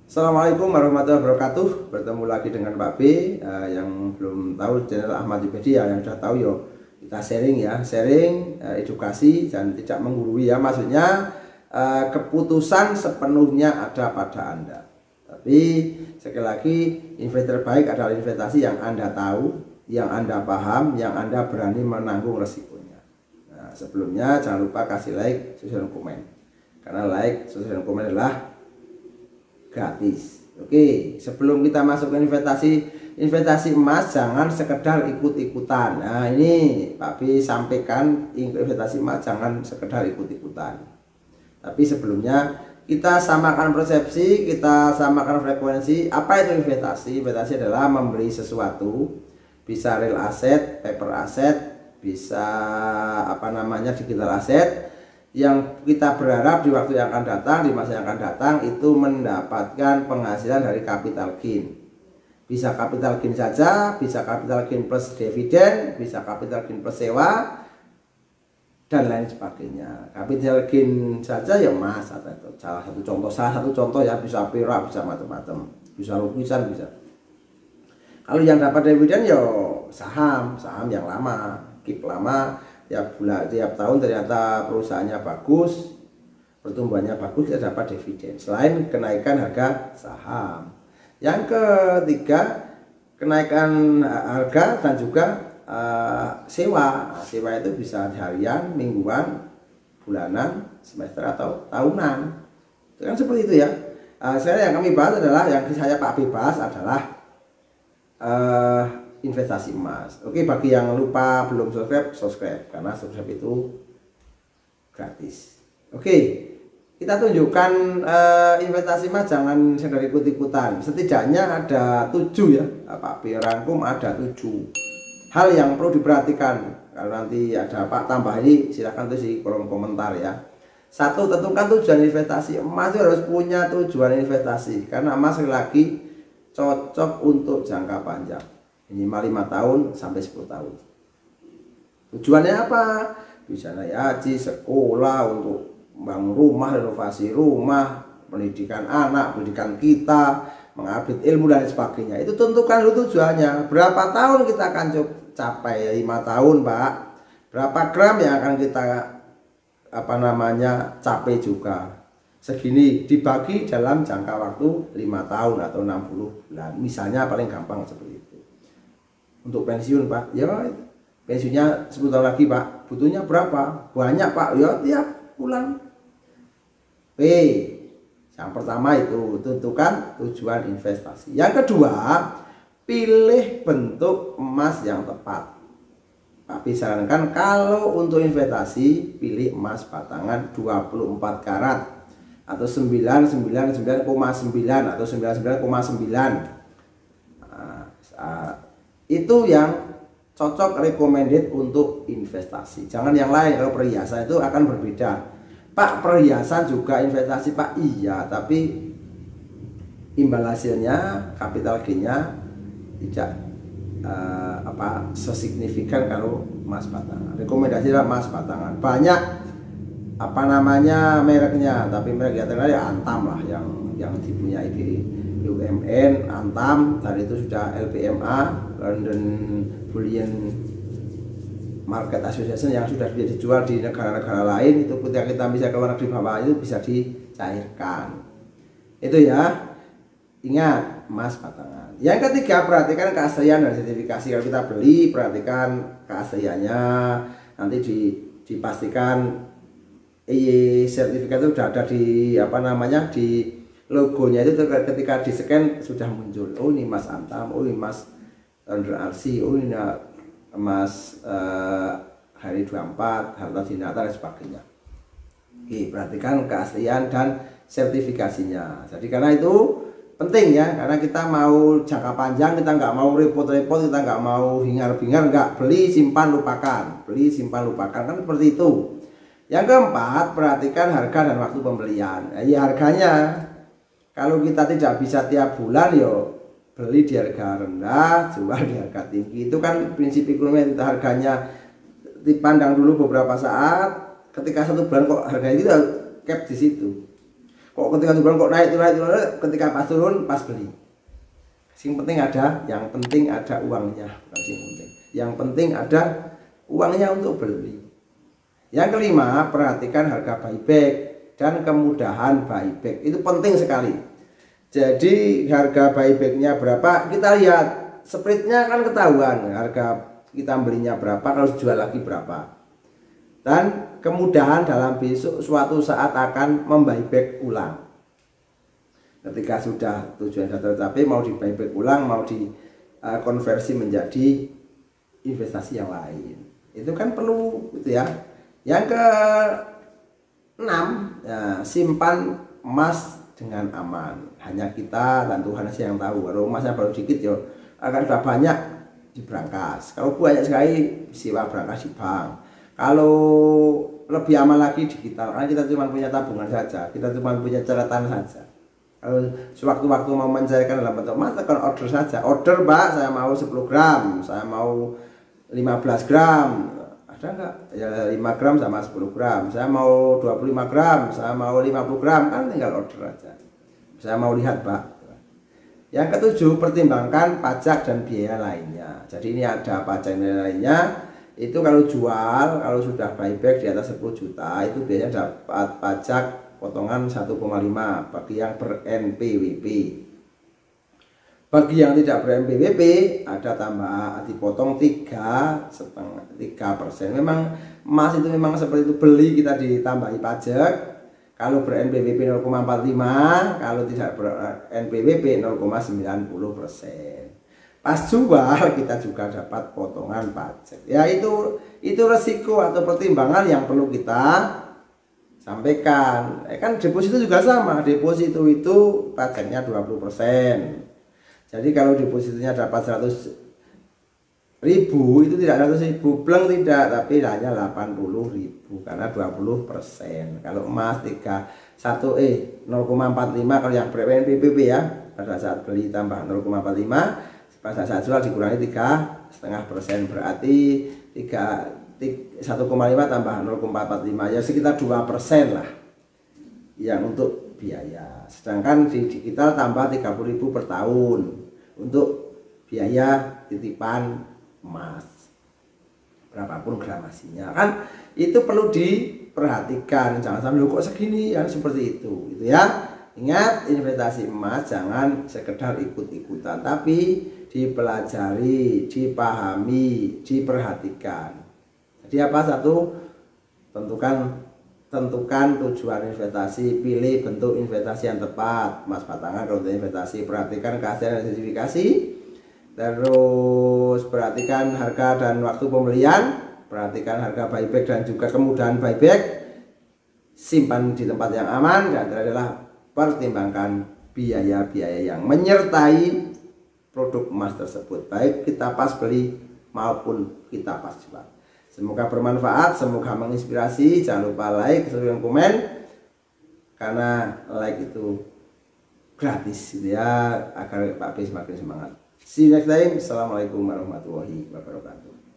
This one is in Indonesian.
Assalamualaikum warahmatullahi wabarakatuh. Bertemu lagi dengan Pak B. Yang belum tahu channel Ahmad Jubedia, yang sudah tahu yo kita sharing ya, edukasi dan tidak menggurui ya. Maksudnya keputusan sepenuhnya ada pada Anda. Tapi sekali lagi, investasi terbaik adalah investasi yang Anda tahu, yang Anda paham, yang Anda berani menanggung resikonya. Nah, sebelumnya jangan lupa kasih like, subscribe, dan komen. Karena like, subscribe, dan komen adalah gratis. Oke, sebelum kita masuk ke investasi emas, jangan sekedar ikut-ikutan. Nah, ini Pak B sampaikan, investasi emas jangan sekedar ikut-ikutan. Tapi sebelumnya kita samakan persepsi, kita samakan frekuensi. Apa itu investasi? Investasi adalah membeli sesuatu, bisa real asset, paper asset, bisa digital asset, yang kita berharap di waktu yang akan datang, di masa yang akan datang itu mendapatkan penghasilan dari capital gain. Bisa capital gain saja, bisa capital gain plus dividen, bisa capital gain plus sewa, dan lain sebagainya. Capital gain saja ya Mas, salah satu contoh ya, bisa perak, bisa macam-macam, bisa lukisan, bisa. Kalau yang dapat dividen ya saham yang lama, keep lama. Tiap tahun ternyata perusahaannya bagus, pertumbuhannya bagus, kita dapat dividen selain kenaikan harga saham. Yang ketiga, kenaikan harga dan juga sewa itu bisa harian, mingguan, bulanan, semester atau tahunan. Itu kan seperti itu ya. Sekarang yang kami bahas adalah, yang saya Pak B bahas adalah investasi emas. Oke, bagi yang lupa belum subscribe karena subscribe itu gratis. Oke, kita tunjukkan investasi emas jangan sekedar ikut-ikutan. Setidaknya ada 7 ya, Pak B rangkum ada 7 hal yang perlu diperhatikan. Kalau nanti ada Pak tambah ini, silahkan tulis di kolom komentar ya. 1, tentukan tujuan investasi. Emas itu harus punya tujuan investasi, karena emas lagi cocok untuk jangka panjang, minimal 5 tahun sampai 10 tahun. Tujuannya apa? Bisa naik haji, sekolah, untuk bangun rumah, renovasi rumah, pendidikan anak, pendidikan kita, mengupdate ilmu dan sebagainya. Itu tentukan dulu tujuannya. Berapa tahun kita akan capai? 5 tahun, Pak. Berapa gram yang akan kita capai juga? Segini, dibagi dalam jangka waktu 5 tahun atau 60 bulan. Misalnya paling gampang seperti itu. Untuk pensiun, Pak, ya pensiunnya 10 tahun lagi, Pak, butuhnya berapa? Banyak, Pak, ya tiap bulan. P, yang pertama itu tentukan tujuan investasi. Yang kedua, pilih bentuk emas yang tepat. Pak B sarankan kalau untuk investasi pilih emas batangan 24 karat atau 99,9 atau 99,9. Itu yang cocok, recommended untuk investasi. Jangan yang lain. Kalau perhiasan itu akan berbeda. Pak, perhiasan juga investasi, Pak. Iya, tapi imbal hasilnya, capital gainnya tidak sesignifikan kalau emas batangan. Rekomendasi adalah emas batangan. Banyak mereknya, tapi merek yang terkenal ya Antam lah, yang dipunyai BUMN, Antam, dan itu sudah LBMA, London Bullion Market Association, yang sudah dijual di negara-negara lain. Itu ketika kita bisa keluar negeri bawah itu bisa dicairkan. Itu ya, ingat emas batangan. Yang ketiga, perhatikan keaslian dan sertifikasi. Kalau kita beli, perhatikan keasliannya. Nanti dipastikan sertifikat itu sudah ada di di logonya. Itu ketika di scan sudah muncul, oh ini emas Antam, oh ini emas London RC, oh ini emas hari 24 harta dinata dan sebagainya. Oke, perhatikan keaslian dan sertifikasinya. Jadi karena itu penting ya, karena kita mau jangka panjang, kita nggak mau repot-repot, kita nggak mau hingar-bingar, nggak beli simpan lupakan, kan seperti itu. Yang keempat, perhatikan harga dan waktu pembelian. Ya harganya, kalau kita tidak bisa tiap bulan, yo beli di harga rendah, jual di harga tinggi. Itu kan prinsip ekonomi. Itu harganya dipandang dulu beberapa saat. Ketika 1 bulan kok harganya itu cap di situ. Kok ketika turun kok naik, ketika pas turun pas beli. Yang penting ada uangnya, bukan sing penting. Yang penting ada uangnya untuk beli. Yang kelima, perhatikan harga buyback dan kemudahan buyback. Itu penting sekali. Jadi harga buybacknya berapa, kita lihat spreadnya kan ketahuan, harga kita belinya berapa, kalau jual lagi berapa. Dan kemudahan dalam besok suatu saat akan membuyback ulang. Ketika sudah tujuan sudah tercapai, mau di buyback ulang, mau dikonversi menjadi investasi yang lain. Itu kan perlu gitu ya. Yang ke-6, ya, simpan emas dengan aman. Hanya kita dan Tuhan saja yang tahu. Kalau emasnya baru dikit ya akan sudah banyak di brankas. Kalau banyak sekali siwa brankas di bank. Kalau lebih aman lagi digital, karena kita cuma punya tabungan saja, kita cuma punya catatan saja. Kalau sewaktu-waktu mau mencairkan dalam bentuk emas, tekan order saja. Order, Mbak, saya mau 10 gram, saya mau 15 gram. Ada enggak? Ya 5 gram sama 10 gram. Saya mau 25 gram, saya mau 50 gram, kan tinggal order aja. Saya mau lihat, Mbak. Yang ke-7, pertimbangkan pajak dan biaya lainnya. Jadi ini ada pajak dan biaya lainnya. Itu kalau jual, kalau sudah buyback di atas 10 juta, itu biasanya dapat pajak potongan 1,5 bagi yang ber-NPWP. Bagi yang tidak ber-NPWP ada tambah dipotong 3,5%. Memang emas itu memang seperti itu, beli kita ditambahi pajak. Kalau ber-NPWP 0,45, kalau tidak ber-NPWP 0,90%. Pas jual kita juga dapat potongan pajak. Ya itu resiko atau pertimbangan yang perlu kita sampaikan. Kan deposito juga sama, deposito itu pajaknya 20%. Jadi kalau depositonya dapat 100.000 itu tidak 100.000 pleng, tidak, tapi hanya 80.000 karena 20%. Kalau emas 0,45 kalau yang ber-NPWP ya, pada saat beli tambah 0,45, pada saat jual dikurangi 3,5%, berarti 1,5 tambah 0,45 ya sekitar 2% lah yang untuk biaya. Sedangkan di digital tambah 30.000 per tahun untuk biaya titipan emas, berapapun gramasinya. Kan itu perlu diperhatikan, jangan sampai kok segini yang seperti itu gitu ya. Ingat, investasi emas jangan sekedar ikut-ikutan, tapi dipelajari, dipahami, diperhatikan. Jadi apa? Satu, tentukan tujuan investasi, pilih bentuk investasi yang tepat. Emas batangan kalau untuk investasi, perhatikan keaslian dan sertifikasi. Terus perhatikan harga dan waktu pembelian, perhatikan harga buyback dan juga kemudahan buyback. Simpan di tempat yang aman, dan adalah pertimbangkan biaya-biaya yang menyertai produk emas tersebut, baik kita pas beli maupun kita pas jual. Semoga bermanfaat, semoga menginspirasi. Jangan lupa like, subscribe, komen, karena like itu gratis gitu ya, agar Pak B semakin semangat. See you next time. Assalamualaikum warahmatullahi wabarakatuh.